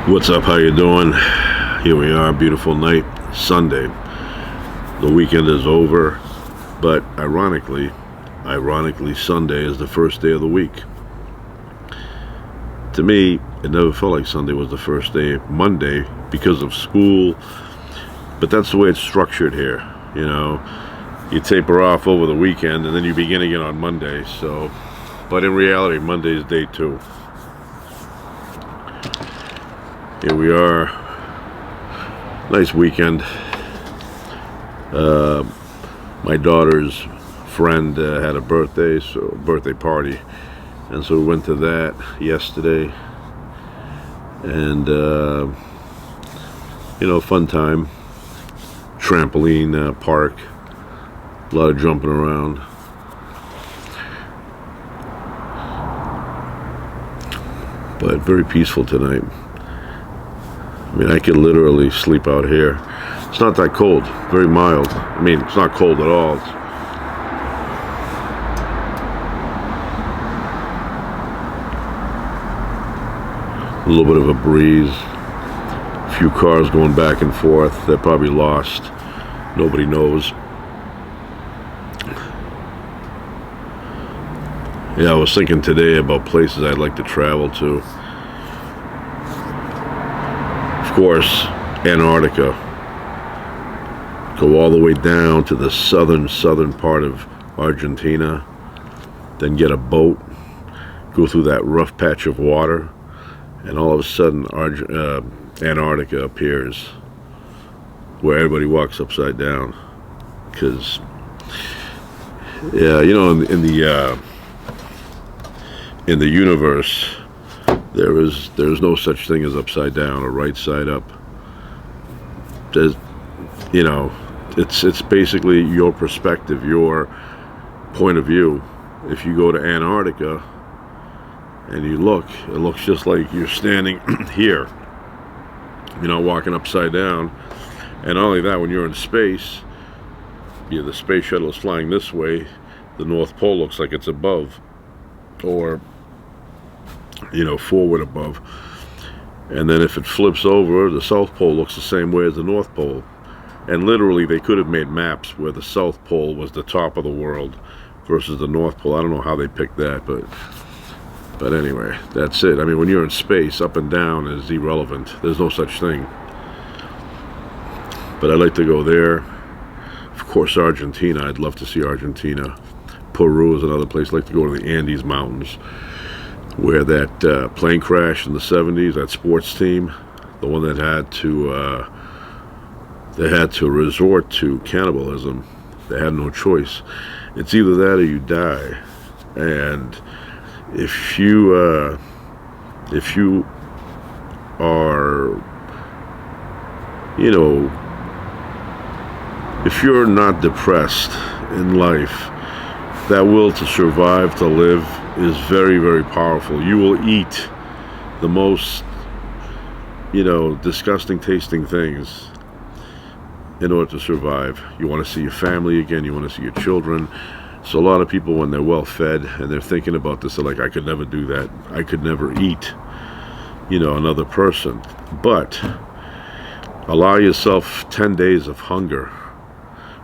What's up? How you doing? Here we are, beautiful night, Sunday. The weekend is over, but ironically, Sunday is the first day of the week. To me, it never felt like Sunday was the first day. Monday, because of school, but that's the way it's structured here. You know, you taper off over the weekend, and then you begin again on Monday. So, but in reality, Monday is day two. Here we are. Nice weekend. My daughter's friend had a birthday party, and so we went to that yesterday. And fun time. Trampoline park. A lot of jumping around. But very peaceful tonight. I mean, I could literally sleep out here. It's not that cold, very mild. I mean, it's not cold at all. A little bit of a breeze. A few cars going back and forth. They're probably lost. Nobody knows. Yeah, I was thinking today about places I'd like to travel to. Of course, Antarctica. Go all the way down to the southern part of Argentina. Then get a boat. Go through that rough patch of water. And all of a sudden, Antarctica appears. Where everybody walks upside down. Because, yeah, in the universe, there's no such thing as upside down or right side up. It's basically your perspective, your point of view. If you go to Antarctica and you look, it looks just like you're standing here. You're not walking upside down. And not only that, when you're in space, the space shuttle is flying this way, the North Pole looks like it's above, or forward above. And then if it flips over, the South Pole looks the same way as the North Pole. And literally, they could have made maps where the South Pole was the top of the world versus the North Pole. I don't know how they picked that, but anyway, that's it. I mean, when you're in space, up and down is irrelevant. There's no such thing. But I'd like to go there. Of course, Argentina. I'd love to see Argentina. Peru is another place. I'd like to go to the Andes Mountains, where that plane crashed in the 70s, that sports team, the one that had to resort to cannibalism. They had no choice. It's either that or you die. And if you are, if you're not depressed in life, that will to survive, to live, is very, very powerful. You will eat the most, disgusting tasting things in order to survive. You want to see your family again. You want to see your children. So a lot of people, when they're well fed and they're thinking about this, they're like, I could never do that. I could never eat, another person. But allow yourself 10 days of hunger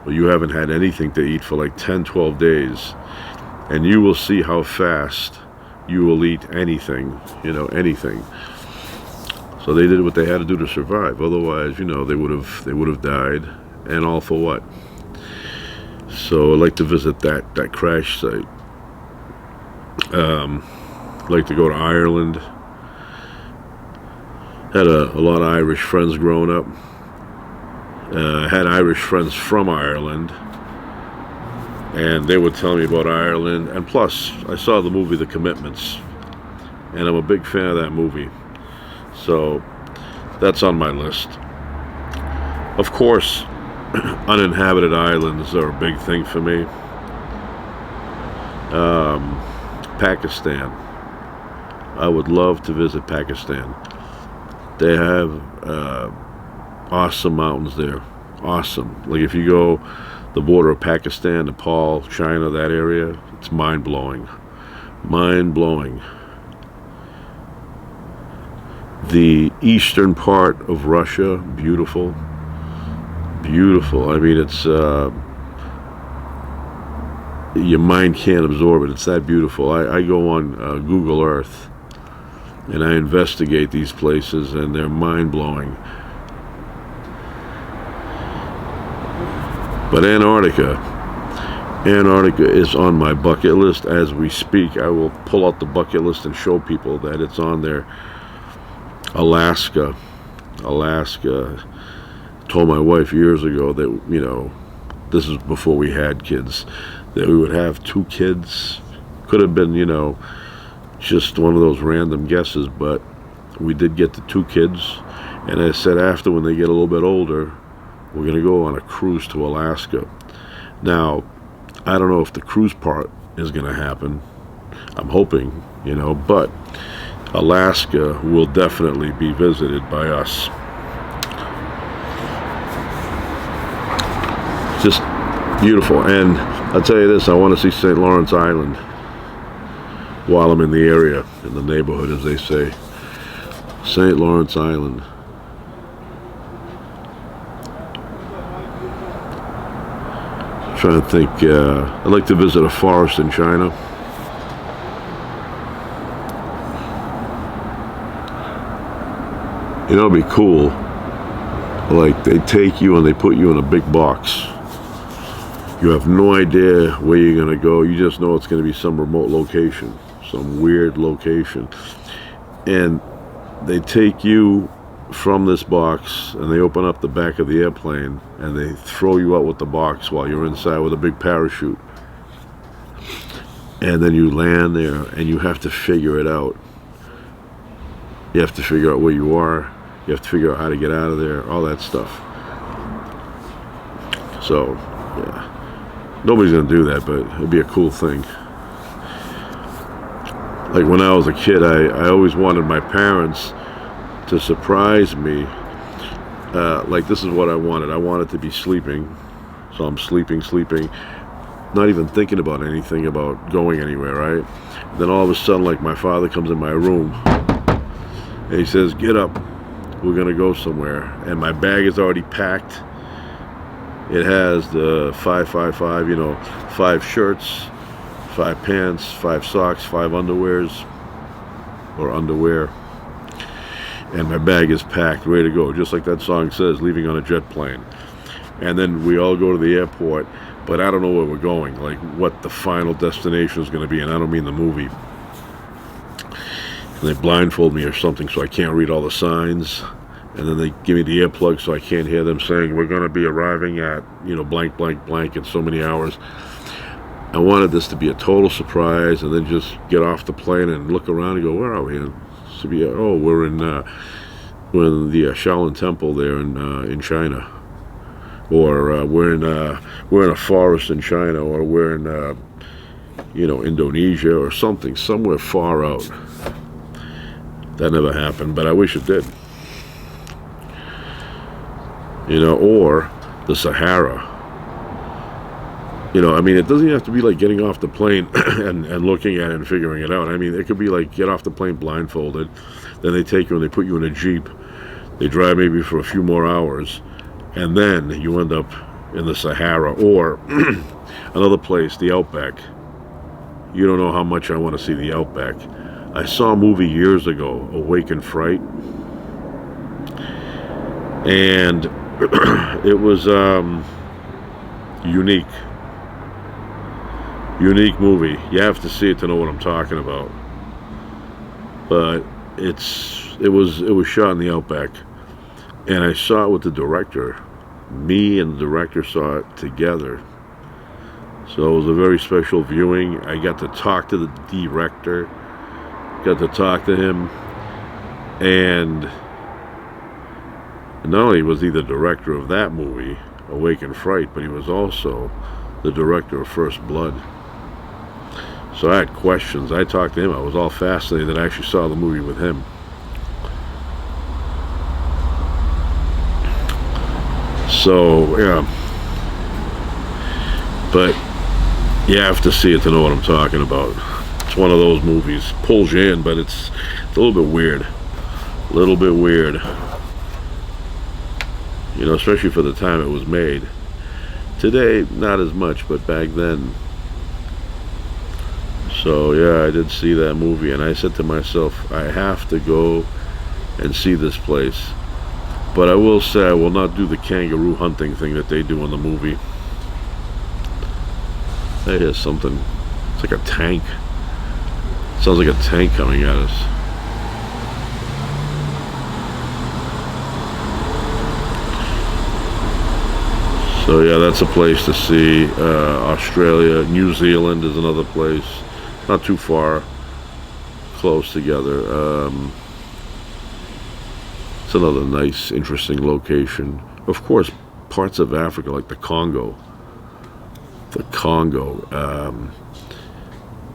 where you haven't had anything to eat for like 10, 12 days. And you will see how fast you will eat anything, anything. So they did what they had to do to survive. Otherwise, they would have died. And all for what? So I'd like to visit that crash site. I'd like to go to Ireland. Had a lot of Irish friends growing up. Had Irish friends from Ireland. And they would tell me about Ireland. And plus, I saw the movie The Commitments. And I'm a big fan of that movie. So, that's on my list. Of course, uninhabited islands are a big thing for me. Pakistan. I would love to visit Pakistan. They have awesome mountains there. Awesome. Like if you go the border of Pakistan, Nepal, China, that area, it's mind-blowing. Mind-blowing. The eastern part of Russia, beautiful, beautiful. I mean, it's your mind can't absorb it. It's that beautiful. I go on Google Earth and I investigate these places, and they're mind-blowing. But Antarctica is on my bucket list as we speak. I will pull out the bucket list and show people that it's on there. Alaska. Told my wife years ago that, you know, this is before we had kids, that we would have 2 kids. Could have been, you know, just one of those random guesses, but we did get the 2 kids. And I said, after, when they get a little bit older, we're going to go on a cruise to Alaska. Now, I don't know if the cruise part is going to happen. I'm hoping, you know, but Alaska will definitely be visited by us. Just beautiful. And I'll tell you this, I want to see St. Lawrence Island while I'm in the area, in the neighborhood, as they say. St. Lawrence Island. Trying to think, I'd like to visit a forest in China. You know, it'd be cool. Like, they take you and they put you in a big box. You have no idea where you're going to go. You just know it's going to be some remote location, some weird location. And they take you from this box and they open up the back of the airplane and they throw you out with the box while you're inside with a big parachute. And then you land there and you have to figure it out. You have to figure out where you are. You have to figure out how to get out of there, all that stuff. So, yeah. Nobody's going to do that, but it'd be a cool thing. Like when I was a kid, I always wanted my parents to surprise me. Like, this is what I wanted. I wanted to be sleeping. So I'm sleeping, not even thinking about anything about going anywhere, right? And then all of a sudden, like, my father comes in my room and he says, "Get up. We're going to go somewhere." And my bag is already packed. It has the 555, you know, 5 shirts, 5 pants, 5 socks, 5 underwear. And my bag is packed, ready to go, just like that song says, leaving on a jet plane. And then we all go to the airport, but I don't know where we're going, like what the final destination is going to be, and I don't mean the movie. And they blindfold me or something so I can't read all the signs. And then they give me the earplugs so I can't hear them saying, "We're going to be arriving at, you know, blank, blank, blank in so many hours." I wanted this to be a total surprise, and then just get off the plane and look around and go, "Where are we?" And to be, oh, we're in the Shaolin Temple there in China, or we're in a forest in China, or we're in you know, Indonesia or something, somewhere far out. That never happened, but I wish it did. You know, or the Sahara. You know, I mean, it doesn't have to be like getting off the plane and looking at it and figuring it out. I mean, it could be like get off the plane blindfolded, then they take you and they put you in a Jeep. They drive maybe for a few more hours, and then you end up in the Sahara, or another place, the Outback. You don't know how much I want to see the Outback. I saw a movie years ago, Awake in Fright, and it was unique movie. You have to see it to know what I'm talking about. But it was shot in the Outback, and I saw it with the director. Me and the director saw it together. So it was a very special viewing. I got to talk to the director, got to talk to him, and not only was he the director of that movie, Awake in Fright, but he was also the director of First Blood. So I had questions. I talked to him. I was all fascinated that I actually saw the movie with him. So, yeah. But you have to see it to know what I'm talking about. It's one of those movies. Pulls you in, but it's a little bit weird. A little bit weird. You know, especially for the time it was made. Today, not as much, but back then. So yeah, I did see that movie, and I said to myself, I have to go and see this place. But I will say I will not do the kangaroo hunting thing that they do in the movie. I hear something. It's like a tank. Sounds like a tank coming at us. So yeah, that's a place to see. Australia, New Zealand is another place. Not too far, close together. It's another nice, interesting location. Of course, parts of Africa like the Congo,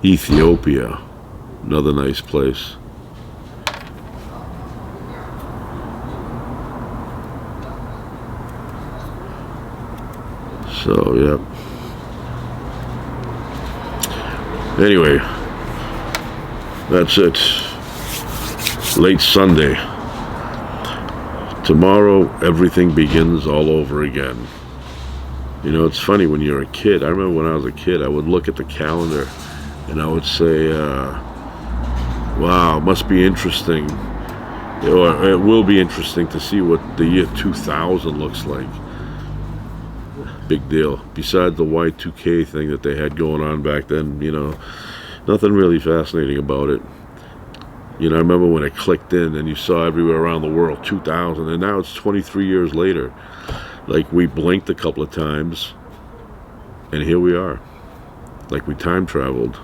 Ethiopia, another nice place. So, yeah. Anyway, that's it. Late Sunday. Tomorrow, everything begins all over again. You know, it's funny when you're a kid. I remember when I was a kid, I would look at the calendar and I would say, wow, it must be interesting. Or it will be interesting to see what the year 2000 looks like. Big deal. Besides the Y2K thing that they had going on back then, you know, nothing really fascinating about it. You know, I remember when it clicked in and you saw everywhere around the world 2000, and now it's 23 years later. Like, we blinked a couple of times and here we are. Like we time traveled.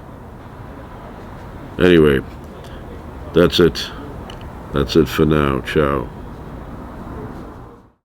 Anyway, that's it. That's it for now. Ciao.